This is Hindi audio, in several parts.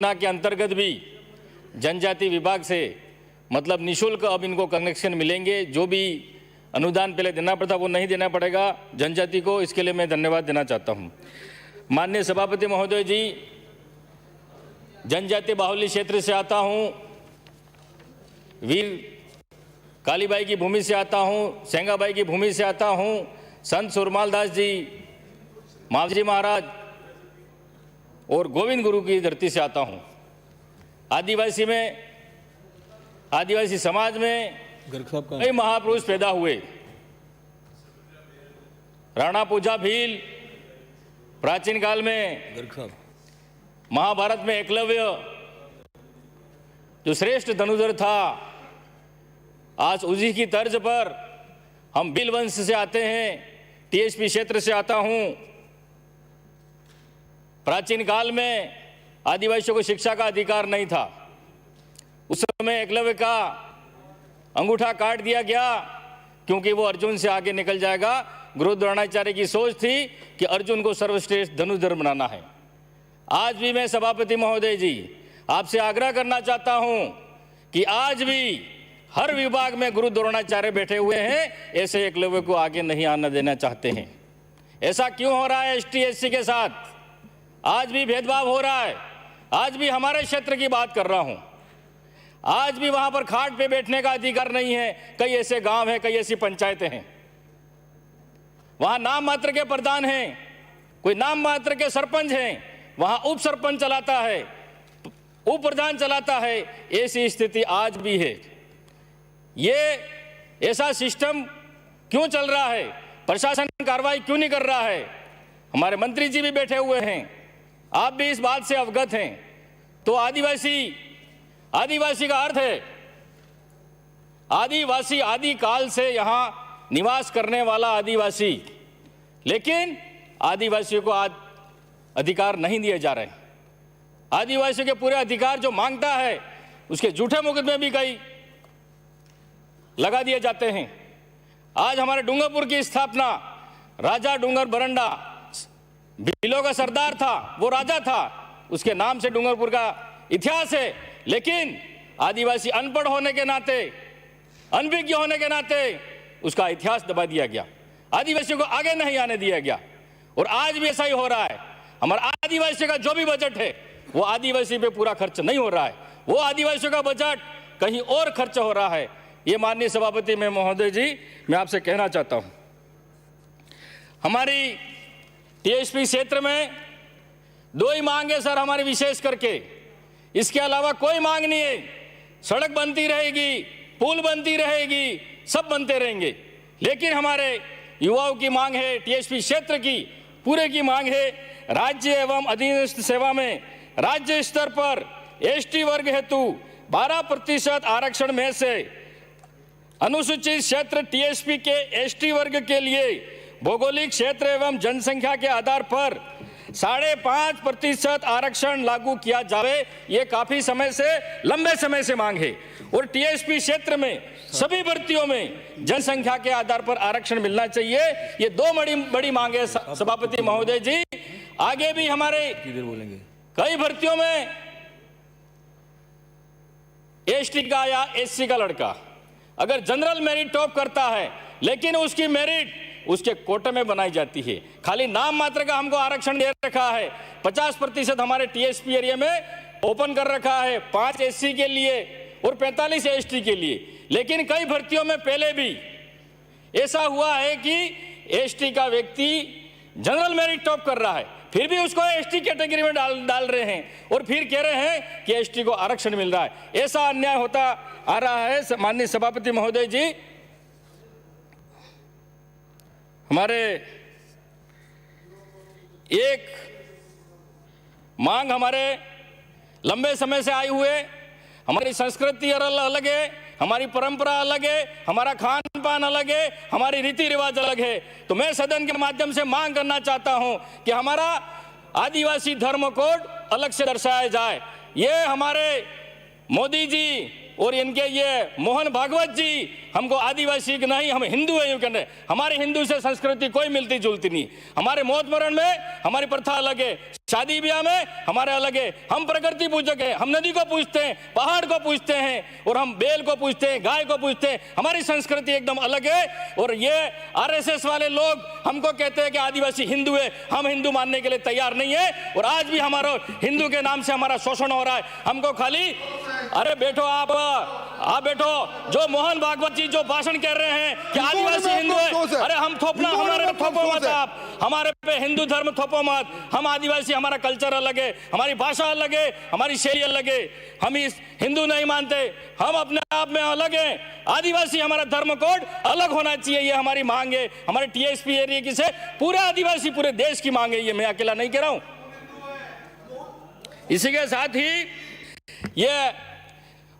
योजना के अंतर्गत भी जनजाति विभाग से मतलब निःशुल्क अब इनको कनेक्शन मिलेंगे। जो भी अनुदान पहले देना पड़ता वो नहीं देना पड़ेगा जनजाति को। इसके लिए मैं धन्यवाद देना चाहता हूँ। माननीय सभापति महोदय जी, जनजाति बाहुल्य क्षेत्र से आता हूँ, वीर कालीबाई की भूमि से आता हूँ, सेंगाबाई की भूमि से आता हूँ, संत सुरमाल दास जी, मावजी महाराज और गोविंद गुरु की धरती से आता हूँ। आदिवासी समाज में कई महापुरुष पैदा हुए। राणा पूजा भील, प्राचीन काल में महाभारत में एकलव्य जो श्रेष्ठ धनुर्धर था, आज उसी की तर्ज पर हम भील वंश से आते हैं। टीएसपी क्षेत्र से आता हूं। प्राचीन काल में आदिवासियों को शिक्षा का अधिकार नहीं था। उस समय एकलव्य का अंगूठा काट दिया गया क्योंकि वो अर्जुन से आगे निकल जाएगा। गुरु द्रोणाचार्य की सोच थी कि अर्जुन को सर्वश्रेष्ठ धनुर्धर बनाना है। आज भी मैं सभापति महोदय जी आपसे आग्रह करना चाहता हूं कि आज भी हर विभाग में गुरु द्रोणाचार्य बैठे हुए हैं, ऐसे एकलव्य को आगे नहीं आना देना चाहते हैं। ऐसा क्यों हो रहा है? एसटी एससी के साथ आज भी भेदभाव हो रहा है। आज भी हमारे क्षेत्र की बात कर रहा हूं, आज भी वहां पर खाट पे बैठने का अधिकार नहीं है। कई ऐसे गांव हैं, कई ऐसी पंचायतें हैं, वहां नाम मात्र के प्रधान हैं, कोई नाम मात्र के सरपंच हैं, वहां उप सरपंच चलाता है, उप प्रधान चलाता है। ऐसी स्थिति आज भी है। ये ऐसा सिस्टम क्यों चल रहा है? प्रशासन कार्रवाई क्यों नहीं कर रहा है? हमारे मंत्री जी भी बैठे हुए हैं, आप भी इस बात से अवगत हैं। तो आदिवासी का अर्थ है आदिवासी, आदि काल से यहां निवास करने वाला आदिवासी। लेकिन आदिवासियों को आज अधिकार नहीं दिए जा रहे। आदिवासियों के पूरे अधिकार जो मांगता है उसके झूठे मुकदमे भी कई लगा दिए जाते हैं। आज हमारे डूंगरपुर की स्थापना राजा डूंगर बरंडा, भीलों का सरदार था, वो राजा था, उसके नाम से डूंगरपुर का इतिहास है। लेकिन आदिवासी अनपढ़ होने के नाते, अनभिज्ञ होने के नाते उसका इतिहास दबा दिया गया, आदिवासियों को आगे नहीं आने दिया गया। और आज भी ऐसा ही हो रहा है। हमारा आदिवासी का जो भी बजट है वो आदिवासी पे पूरा खर्च नहीं हो रहा है, वो आदिवासियों का बजट कहीं और खर्च हो रहा है। ये माननीय सभापति में महोदय जी मैं आपसे कहना चाहता हूं। हमारी टीएसपी क्षेत्र में दो ही मांग है सर हमारी, विशेष करके। इसके अलावा कोई मांग नहीं है। सड़क बनती रहेगी, पुल बनती रहेगी, सब बनते रहेंगे। लेकिन हमारे युवाओं की मांग है, टीएसपी क्षेत्र की पूरे की मांग है, राज्य एवं अधीनस्थ सेवा में राज्य स्तर पर एसटी वर्ग हेतु 12% आरक्षण में से अनुसूचित क्षेत्र टीएसपी के एसटी वर्ग के लिए भौगोलिक क्षेत्र एवं जनसंख्या के आधार पर 5.5% आरक्षण लागू किया जाए। ये काफी समय से, लंबे समय से मांग है। और टीएसपी क्षेत्र में सभी भर्तियों में जनसंख्या के आधार पर आरक्षण मिलना चाहिए। ये दो बड़ी मांग है सभापति महोदय जी। आगे भी हमारे कई भर्तियों में एसटी का या एससी का लड़का अगर जनरल मेरिट टॉप करता है, लेकिन उसकी मेरिट उसके कोटे में बनाई जाती है। खाली नाम मात्र का हमको आरक्षण दे रखा है। 50% हमारे टीएसपी एरिया में ओपन कर रखा है, 5 एससी के लिए और 45 एसटी के लिए। लेकिन कई भर्तियों में पहले भी ऐसा हुआ है कि एसटी का व्यक्ति जनरल मेरिट टॉप कर रहा है, फिर भी उसको एसटी कैटेगरी में डाल रहे हैं और फिर कह रहे हैं कि एसटी को आरक्षण मिल रहा है। ऐसा अन्याय होता आ रहा है। माननीय सभापति महोदय जी, हमारे एक मांग हमारे लंबे समय से आए हुए, हमारी संस्कृति अलग है, हमारी परंपरा अलग है, हमारा खान पान अलग है, हमारी रीति रिवाज अलग है। तो मैं सदन के माध्यम से मांग करना चाहता हूं कि हमारा आदिवासी धर्म कोड अलग से दर्शाया जाए। ये हमारे मोदी जी और इनके ये मोहन भागवत जी हमको आदिवासी की नहीं, हम हिंदू हैं यूं कहते हैं। हमारे हिंदू से संस्कृति कोई मिलती जुलती नहीं। हमारे मौत मरण में हमारी प्रथा अलग है, शादी ब्याह में हमारे अलग है। हम प्रकृति पूजक हैं, हम नदी को पूजते हैं, पहाड़ को पूजते हैं, और हम बैल को पूजते हैं, गाय को पूजते हैं। हमारी संस्कृति एकदम अलग है। और ये आरएसएस वाले लोग हमको कहते हैं कि आदिवासी हिंदू है, हम हिंदू मानने के लिए तैयार नहीं है। और आज भी हमारा हिंदू के नाम से हमारा शोषण हो रहा है। हमको खाली अरे बैठो आप बैठो। जो मोहन भागवत जी जो भाषण कर रहे हैं कि आदिवासी हिंदू है, अरे हम थोपना, हमारे पे थोपो मत आप, हमारे पे हिंदू धर्म थोपो मत। हम आदिवासी, हमारा कल्चर अलग है, हमारी भाषा अलग है, हमारी शैली अलग है। हम इस हिंदू नहीं मानते, हम अपने आप में अलग हैं। आदिवासी हमारा धर्म कोड अलग होना चाहिए, ये हमारी मांग है। हमारे टीएसपी एरिया की से पूरे आदिवासी, पूरे देश की मांग है, ये मैं अकेला नहीं कह रहा हूं। इसी के साथ ही ये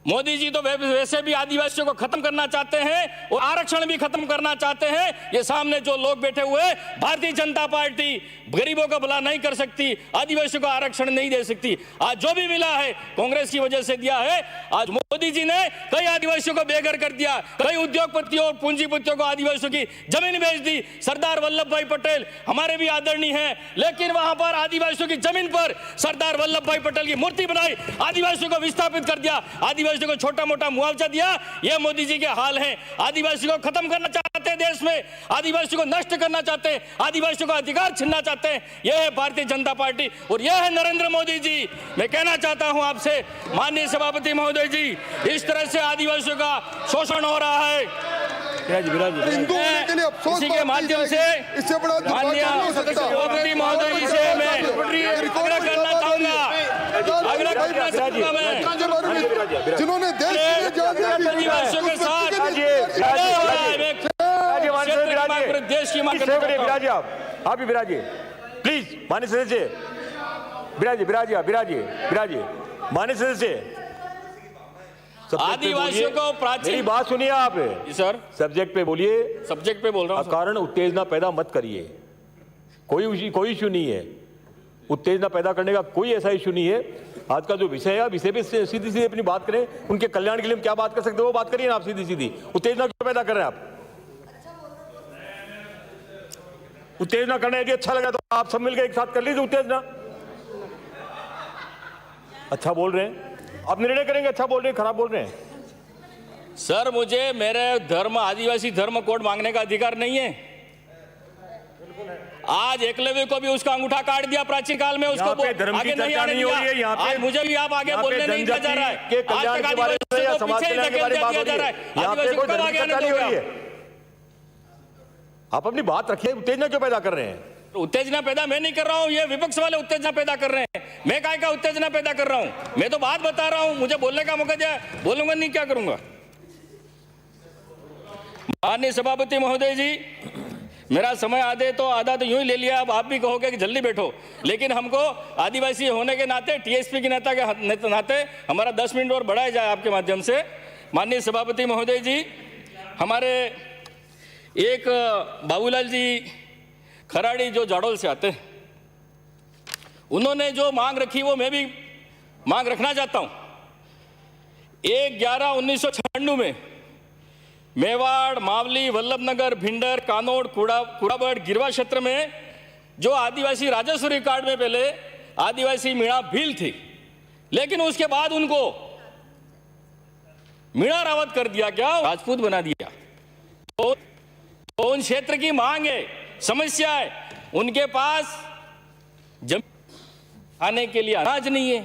मोदी जी तो वैसे भी आदिवासियों को खत्म करना चाहते हैं और आरक्षण भी खत्म करना चाहते हैं। ये सामने जो लोग बैठे हुए, भारतीय जनता पार्टी गरीबों का भला नहीं कर सकती, आदिवासियों को आरक्षण नहीं दे सकती। आज जो भी मिला है कांग्रेस की वजह से दिया है। आज मोदी जी ने कई आदिवासियों को बेघर कर दिया, कई उद्योगपतियों और पूंजीपतियों को आदिवासियों की जमीन बेच दी। सरदार वल्लभ भाई पटेल हमारे भी आदरणीय हैं, लेकिन वहां पर आदिवासियों की जमीन पर सरदार वल्लभ भाई पटेल की मूर्ति बनाई, आदिवासियों को विस्थापित कर दिया, आदिवासियों को छोटा मोटा मुआवजा दिया। ये मोदी जी के हाल हैं। आदिवासियों को खत्म करना चाहते हैं देश में, आदिवासियों को नष्ट करना चाहते हैं, आदिवासियों का अधिकार छीनना चाहते हैं। यह है भारतीय जनता पार्टी और यह है नरेंद्र मोदी जी। मैं कहना चाहता हूं आपसे माननीय सभापति महोदय जी, इस तरह से आदिवासियों का शोषण हो रहा है। इसी के माध्यम से माननीय सभापति महोदय जी से मैं आग्रह करना चाहूंगा, जिन्होंने देश आदिवासियों के साथ देश की मांग विराजिए, आप भी विराजिए प्लीज। माननीय सदस्य विराजिए माननीय सदस्य। आदिवासियों को प्राचीन, मेरी बात सुनिए आप सर, सब्जेक्ट पे बोलिए। सब्जेक्ट पे बोल रहा हूं। कारण उत्तेजना पैदा मत करिए, कोई इशू नहीं है। उत्तेजना पैदा करने का कोई ऐसा इशू नहीं है। आज का जो विषय है, विषय पे सीधी सीधी अपनी बात करें। उनके कल्याण के लिए हम क्या बात कर सकते हैं वो बात करिए ना आप सीधी सीधी। उत्तेजना क्यों पैदा कर रहे हैं आप? उत्तेजना करना यदि अच्छा लगा तो आप सब मिलकर एक साथ कर लीजिए उत्तेजना। अच्छा बोल रहे हैं आप, निर्णय करेंगे। अच्छा बोल रहे हैं, खराब बोल रहे हैं? सर, मुझे मेरे धर्म, आदिवासी धर्म कोड मांगने का अधिकार नहीं है। आज एकलव्य को भी उसका अंगूठा काट दिया प्राचीन काल में, उसको आगे नहीं आने दिया। आज मुझे भी आप आगे बोलने नहीं दिया जा रहा है। आज तक आदिवासियों को पीछे धकेल दिया जा रहा है। आदिवासियों को कब आगे आने दोगे? आप अपनी बात रखिए। उत्तेजना क्यों पैदा कर रहे हैं? उत्तेजना पैदा मैं नहीं कर रहा हूं, ये विपक्ष वाले उत्तेजना पैदा कर रहे हैं। मैं काय का उत्तेजना पैदा कर रहा हूं? मैं तो बात बता रहा हूं। मुझे बोलने का मौका दिया, बोलूंगा नहीं, क्या करूंगा? माननीय सभापति महोदय जी, मेरा समय आधा तो यूं ही ले लिया। अब आप भी कहोगे कि जल्दी बैठो, लेकिन हमको आदिवासी होने के नाते, टीएसपी के नेता के नाते हमारा 10 मिनट और बढ़ाया जाए आपके माध्यम से। माननीय सभापति महोदय जी, हमारे एक बाबूलाल जी खराड़ी जो जाडोल से आते हैं, उन्होंने जो मांग रखी वो मैं भी मांग रखना चाहता हूं। 1/11/1996 में मेवाड़, मावली, वल्लभनगर, भिंडर, कानोड़, कुड़ाबड़, गिरवा क्षेत्र में जो आदिवासी राजस्व रिकॉर्ड में पहले आदिवासी मीणा भील थी, लेकिन उसके बाद उनको मीणा रावत कर दिया गया, राजपूत बना दिया। तो उन क्षेत्र की मांग है, समस्या है, उनके पास जमीन आने के लिए अनाज नहीं है,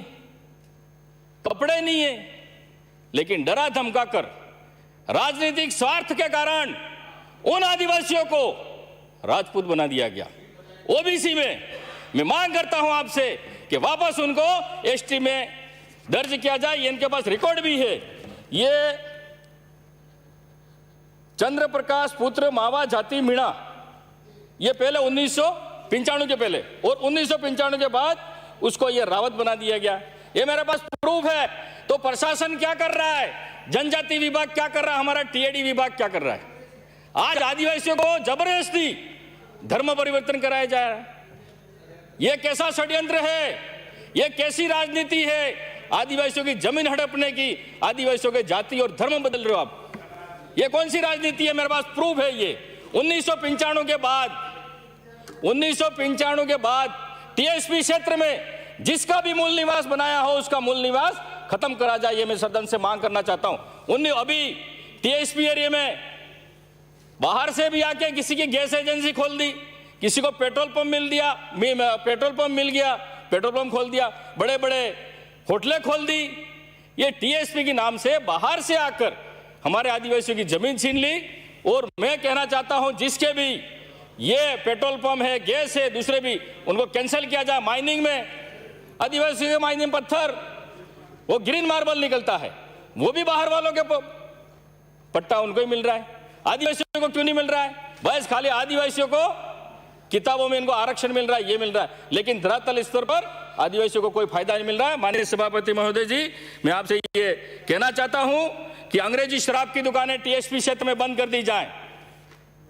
कपड़े नहीं है, लेकिन डरा धमका कर राजनीतिक स्वार्थ के कारण उन आदिवासियों को राजपूत बना दिया गया। ओबीसी में मैं मांग करता हूं आपसे कि वापस उनको एसटी में दर्ज किया जाए। ये इनके पास रिकॉर्ड भी है। ये चंद्र प्रकाश पुत्र मावा जाति मीणा, ये पहले 1995 के पहले, और 1995 के बाद उसको ये रावत बना दिया गया। ये मेरे पास प्रूफ है। तो प्रशासन क्या कर रहा है? जनजाति विभाग क्या कर रहा है? हमारा टीएडी विभाग क्या कर रहा है? आज आदिवासियों को जबरदस्ती धर्म परिवर्तन कराया जा रहा है। यह कैसा षड्यंत्र है? यह कैसी राजनीति है? आदिवासियों की जमीन हड़पने की, आदिवासियों के जाति और धर्म बदल रहे हो आप। ये कौन सी राजनीति है? मेरे पास प्रूफ है। ये 1995 के बाद टीएसपी क्षेत्र में जिसका भी मूल निवास बनाया हो उसका मूल निवास खत्म करा जाए, ये मैं सदन से मांग करना चाहता हूं। अभी टीएसपी एरिया में बाहर से भी आके किसी की गैस एजेंसी खोल दी, किसी को पेट्रोल पंप मिल गया, पेट्रोल पंप खोल दिया, बड़े बड़े होटलें खोल दी। ये टीएसपी के नाम से बाहर से आकर हमारे आदिवासियों की जमीन छीन ली। और मैं कहना चाहता हूं जिसके भी ये पेट्रोल पंप है, गैस है, दूसरे भी, उनको कैंसिल किया जाए। माइनिंग में आदिवासियों के माइनिंग पत्थर, वो ग्रीन मार्बल निकलता है, वो भी बाहर वालों के पट्टा उनको ही मिल रहा है, आदिवासियों को क्यों नहीं मिल रहा है? बस खाली आदिवासियों को किताबों में इनको आरक्षण मिल रहा है, ये मिल रहा है, लेकिन धरातल स्तर पर आदिवासियों को कोई फायदा नहीं मिल रहा है। माननीय सभापति महोदय जी, मैं आपसे ये कहना चाहता हूं कि अंग्रेजी शराब की दुकानें टीएसपी क्षेत्र में बंद कर दी जाएं।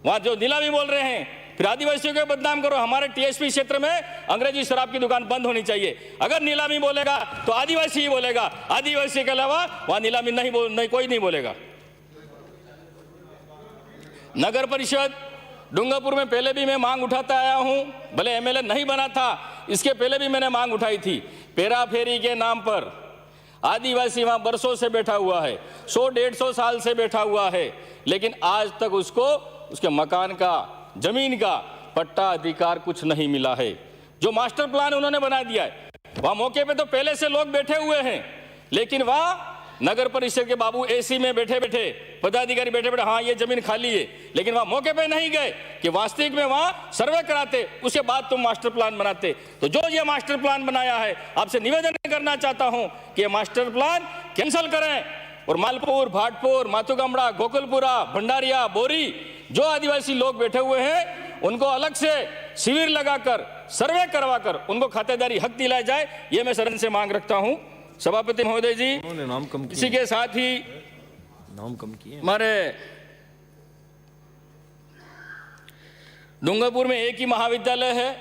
वहां जो नीलामी बोल रहे हैं, फिर आदिवासियों को बदनाम करो। हमारे टीएसपी क्षेत्र में अंग्रेजी शराब की दुकान बंद होनी चाहिए। अगर नीलामी बोलेगा तो आदिवासी ही बोलेगा, आदिवासी के अलावा वहां नीलामी नहीं कोई नहीं बोलेगा। नगर परिषद डूंगरपुर में पहले भी मैं मांग उठाता आया हूं, भले एमएलए नहीं बना था, इसके पहले भी मैंने मांग उठाई थी। पेरा फेरी के नाम पर आदिवासी वहां बरसों से बैठा हुआ है, 100-150 साल से बैठा हुआ है, लेकिन आज तक उसको उसके मकान का, जमीन का पट्टा अधिकार कुछ नहीं मिला है। जो मास्टर प्लान उन्होंने बना दिया है, वहां मौके पे तो पहले से लोग बैठे हुए हैं, लेकिन वहां नगर परिषद के बाबू एसी में बैठे बैठे, पदाधिकारी बैठे बैठे, हाँ ये जमीन खाली है, लेकिन वहां मौके पे नहीं गए कि वास्तविक में वहां सर्वे कराते, उसके बाद तुम मास्टर प्लान बनाते। तो जो ये मास्टर प्लान बनाया है, आपसे निवेदन करना चाहता हूं कि ये मास्टर प्लान कैंसिल करें और मालपुर, भाटपुर, माथुगमड़ा, गोकुलपुरा, भंडारिया, बोरी, जो आदिवासी लोग बैठे हुए हैं उनको अलग से शिविर लगाकर, सर्वे करवाकर उनको खातेदारी हक दिलाया जाए, ये मैं सदन से मांग रखता हूं। सभापति महोदय जी, नाम कम इसी के साथ ही नाम कम किए हमारे डूंगरपुर में एक ही महाविद्यालय है,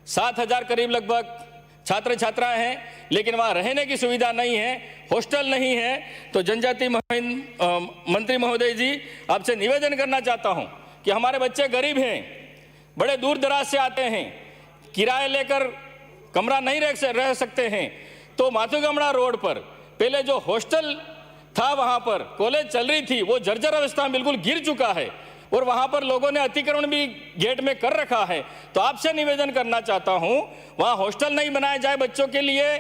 7,000 करीब लगभग छात्र छात्राएं हैं, लेकिन वहां रहने की सुविधा नहीं है, हॉस्टल नहीं है। तो जनजाति मंत्री महोदय जी, आपसे निवेदन करना चाहता हूं कि हमारे बच्चे गरीब हैं, बड़े दूर दराज से आते हैं, किराए लेकर कमरा नहीं रह सकते हैं। तो माथुगमड़ा रोड पर पहले जो हॉस्टल था, वहां पर कॉलेज चल रही थी, वो जर्जर अवस्था में बिल्कुल गिर चुका है और वहां पर लोगों ने अतिक्रमण भी गेट में कर रखा है। तो आपसे निवेदन करना चाहता हूं, वहां हॉस्टल नहीं बनाया जाए बच्चों के लिए।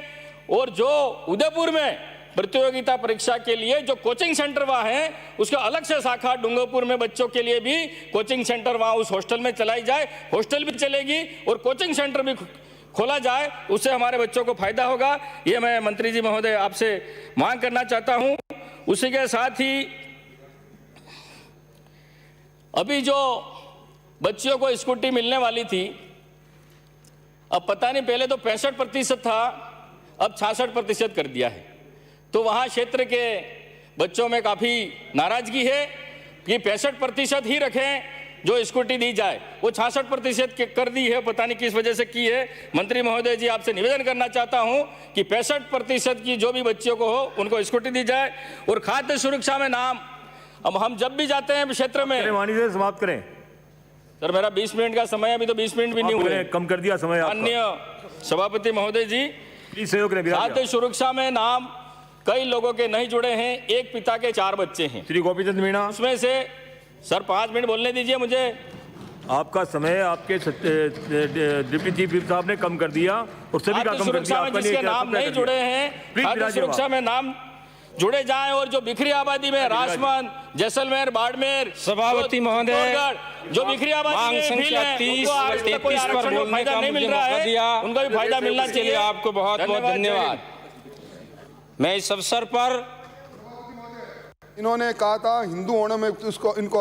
और जो उदयपुर में प्रतियोगिता परीक्षा के लिए जो कोचिंग सेंटर वहां है, उसका अलग से शाखा डूंगरपुर में बच्चों के लिए भी कोचिंग सेंटर वहां उस हॉस्टल में चलाई जाए। हॉस्टल भी चलेगी और कोचिंग सेंटर भी खोला जाए, उससे हमारे बच्चों को फायदा होगा। ये मैं मंत्री जी महोदय आपसे मांग करना चाहता हूं। उसी के साथ ही अभी जो बच्चियों को स्कूटी मिलने वाली थी, अब पता नहीं, पहले तो 65% था, अब 66% कर दिया है। तो वहां क्षेत्र के बच्चों में काफी नाराजगी है कि 65% ही रखें जो स्कूटी दी जाए, वो 66% कर दी है, पता नहीं किस वजह से की है। मंत्री महोदय जी, आपसे निवेदन करना चाहता हूं कि 65% की जो भी बच्चियों को हो उनको स्कूटी दी जाए। और खाद्य सुरक्षा में नाम, अब हम जब भी जाते हैं क्षेत्र में, वाणी से समाप्त करें सर मेरा 20 मिनट का समय, अभी तो 20 मिनट भी नहीं हुए, कम कर दिया समय। माननीय सभापति महोदय जी, प्लीज सहयोग करें। खाद्य सुरक्षा में नाम कई लोगों के नहीं जुड़े हैं, एक पिता के 4 बच्चे हैं। श्री गोपीचंद मीणा, उसमें से सर 5 मिनट बोलने दीजिए मुझे। आपका समय आपके डिप्टी चीफ विप साहब ने कम कर दिया और सभी का कम कर दिया। में जिसके नाम नहीं जुड़े हैं, खाद्य सुरक्षा में नाम जुड़े जाएं। और जो बिखरी आबादी में राजमंद, जैसलमेर, बाड़मेर, सभापति महोदय, जो बिखरी आबादी में संख्या 30 पर बोलने का नहीं मिल मुझे रहा मौका दिया, है, उनको भी फायदा मिलना इसके लिए चाहिए। आपको बहुत बहुत धन्यवाद। मैं इस अवसर पर इन्होंने कहा था हिंदू होने में उसको इनको